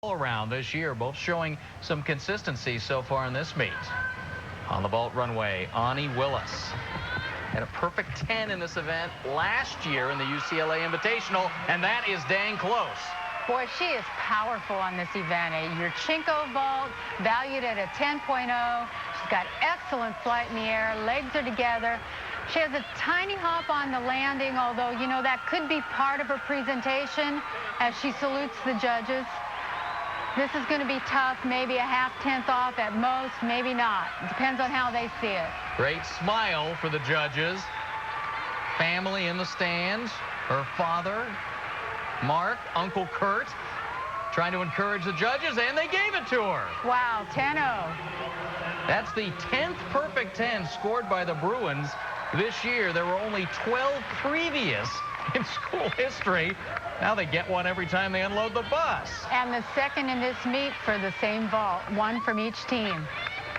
all around this year, both showing some consistency so far in this meet. On the vault runway, Onnie Willis had a perfect 10 in this event last year in the UCLA Invitational, and that is dang close. Boy, she is powerful on this event. A Yurchenko vault, valued at a 10.0. She's got excellent flight in the air. Legs are together. She has a tiny hop on the landing, although, you know, that could be part of her presentation as she salutes the judges. This is going to be tough, maybe a half-tenth off at most, maybe not. It depends on how they see it. Great smile for the judges. Family in the stands. Her father, Mark, Uncle Kurt, trying to encourage the judges, and they gave it to her. Wow, 10-0. That's the 10th perfect 10 scored by the Bruins this year. There were only 12 previous in school history. Now they get one every time they unload the bus. And the second in this meet for the same vault, one from each team.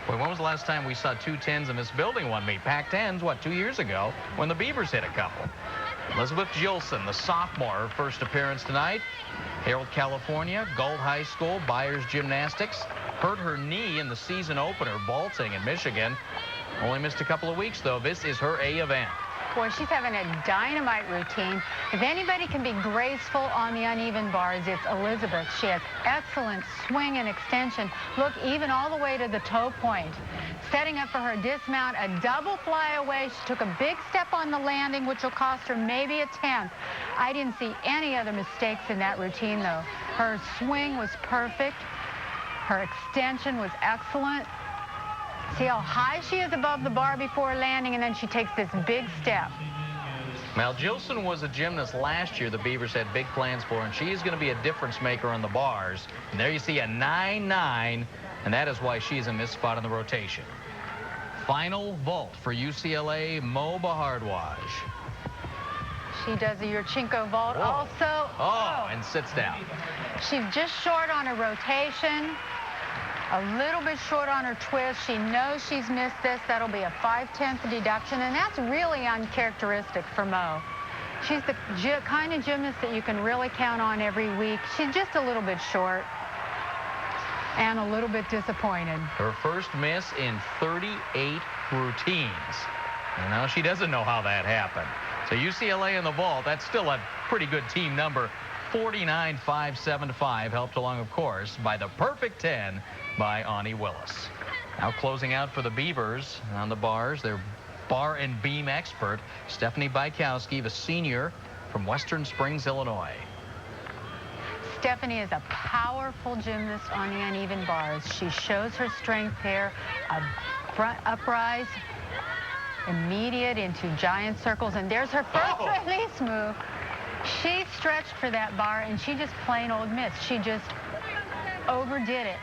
Boy, when was the last time we saw two 10s in this building one meet? Pac-10s, what, 2 years ago when the Beavers hit a couple. Elizabeth Jillson, the sophomore, her first appearance tonight. Harold, California, Galt High School, Byers Gymnastics. Hurt her knee in the season opener, vaulting in Michigan. Only missed a couple of weeks, though. This is her A event. Boy, she's having a dynamite routine. If anybody can be graceful on the uneven bars, it's Elizabeth. She has excellent swing and extension. Look, even all the way to the toe point. Setting up for her dismount, a double flyaway. She took a big step on the landing, which will cost her maybe a 10th. I didn't see any other mistakes in that routine, though. Her swing was perfect. Her extension was excellent. See how high she is above the bar before landing, and then she takes this big step. Now, Jillson was a gymnast last year the Beavers had big plans for, and she's going to be a difference maker on the bars. And there you see a 9.9, and that is why she's in this spot in the rotation. Final vault for UCLA, Bhardwaj. She does a Yurchenko vault. Whoa. Also. And sits down. She's just short on her rotation. A little bit short on her twist. She knows she's missed this. That'll be a 5/10 deduction, and that's really uncharacteristic for Mo. She's the kind of gymnast that you can really count on every week. She's just a little bit short and a little bit disappointed. Her first miss in 38 routines. And now she doesn't know how that happened. So UCLA in the vault, that's still a pretty good team number. 49.575, helped along, of course, by the perfect 10 by Onnie Willis. Now closing out for the Beavers on the bars, their bar and beam expert, Stephanie Bychowski, the senior from Western Springs, Illinois. Stephanie is a powerful gymnast on the uneven bars. She shows her strength here, a front uprise, immediate into giant circles, and there's her first release move. She stretched for that bar, and she just plain old missed. She just overdid it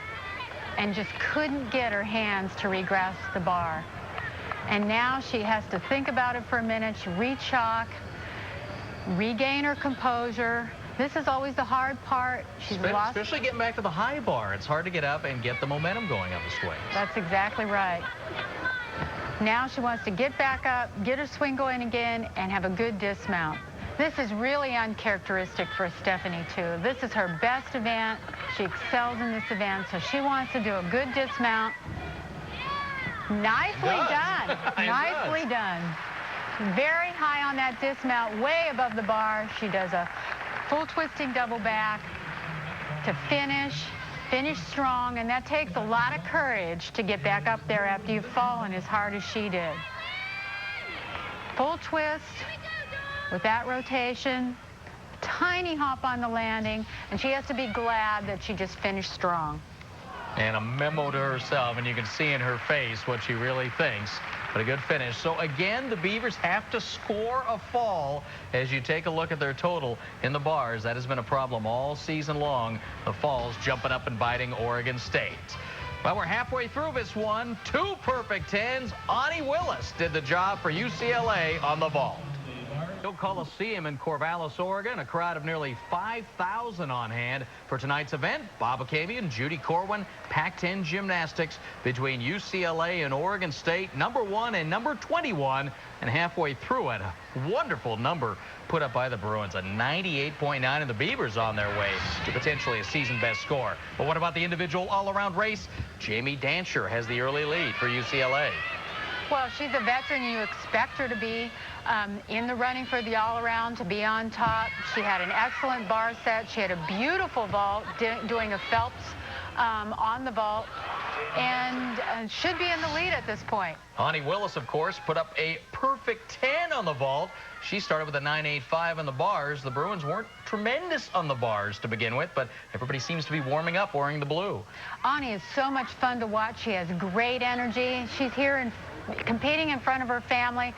and just couldn't get her hands to regrasp the bar. And now she has to think about it for a minute, re-chalk, regain her composure. This is always the hard part. She's lost. Especially getting back to the high bar. It's hard to get up and get the momentum going on the swing. That's exactly right. Now she wants to get back up, get her swing going again, and have a good dismount. This is really uncharacteristic for Stephanie, too. This is her best event. She excels in this event, so she wants to do a good dismount. Nicely done. Nicely done. Very high on that dismount, way above the bar. She does a full twisting double back to finish strong, and that takes a lot of courage to get back up there after you've fallen as hard as she did. Full twist. With that rotation, tiny hop on the landing, and she has to be glad that she just finished strong. And a memo to herself, and you can see in her face what she really thinks. But a good finish. So again, the Beavers have to score a fall as you take a look at their total in the bars. That has been a problem all season long. The falls jumping up and biting Oregon State. Well, we're halfway through this one. 2 perfect 10s. Onnie Willis did the job for UCLA on the vault. Gill Coliseum in Corvallis, Oregon. A crowd of nearly 5,000 on hand for tonight's event. Bob Akabian, Judy Corwin, Pac-10 Gymnastics between UCLA and Oregon State, number 1 and number 21. And halfway through it, a wonderful number put up by the Bruins, a 98.9, and the Beavers on their way to potentially a season-best score. But what about the individual all-around race? Jamie Dancher has the early lead for UCLA. Well, she's a veteran. You expect her to be in the running for the all-around, to be on top. She had an excellent bar set. She had a beautiful vault, doing a Phelps on the vault, and should be in the lead at this point. Onnie Willis, of course, put up a perfect 10 on the vault. She started with a 9.85 on the bars. The Bruins weren't tremendous on the bars to begin with, but everybody seems to be warming up wearing the blue. Onnie is so much fun to watch. She has great energy. She's here competing in front of her family.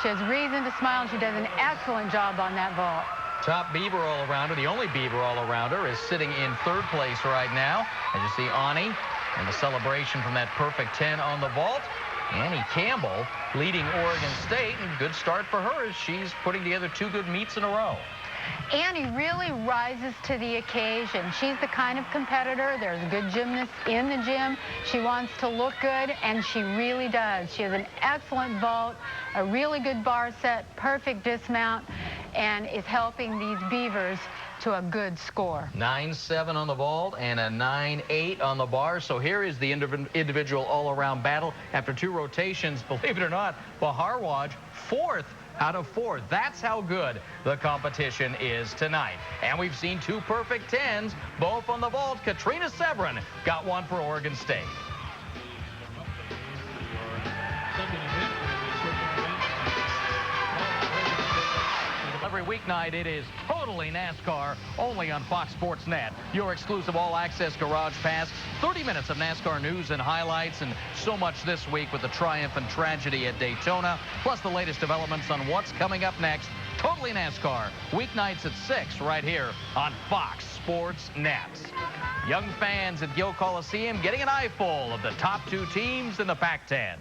She has reason to smile, and she does an excellent job on that vault. Top Beaver all-arounder, the only Beaver all-arounder, is sitting in third place right now. As you see, Onnie and the celebration from that perfect 10 on the vault. Annie Campbell leading Oregon State, and good start for her as she's putting together 2 good meets in a row. Annie really rises to the occasion. She's the kind of competitor. There's good gymnasts in the gym. She wants to look good, and she really does. She has an excellent vault, a really good bar set, perfect dismount, and is helping these Beavers to a good score. 9.7 on the vault and a 9.8 on the bar. So here is the individual all-around battle after 2 rotations. Believe it or not, Bhardwaj, 4th out of 4. That's how good the competition is tonight. And we've seen 2 perfect 10s, both on the vault. Katrina Severin got one for Oregon State. Every weeknight, it is totally NASCAR, only on Fox Sports Net. Your exclusive all-access Garage Pass. 30 minutes of NASCAR news and highlights, and so much this week with the triumph and tragedy at Daytona, plus the latest developments on what's coming up next. Totally NASCAR, weeknights at 6, right here on Fox Sports Net. Young fans at Gill Coliseum getting an eyeful of the top 2 teams in the Pac-10.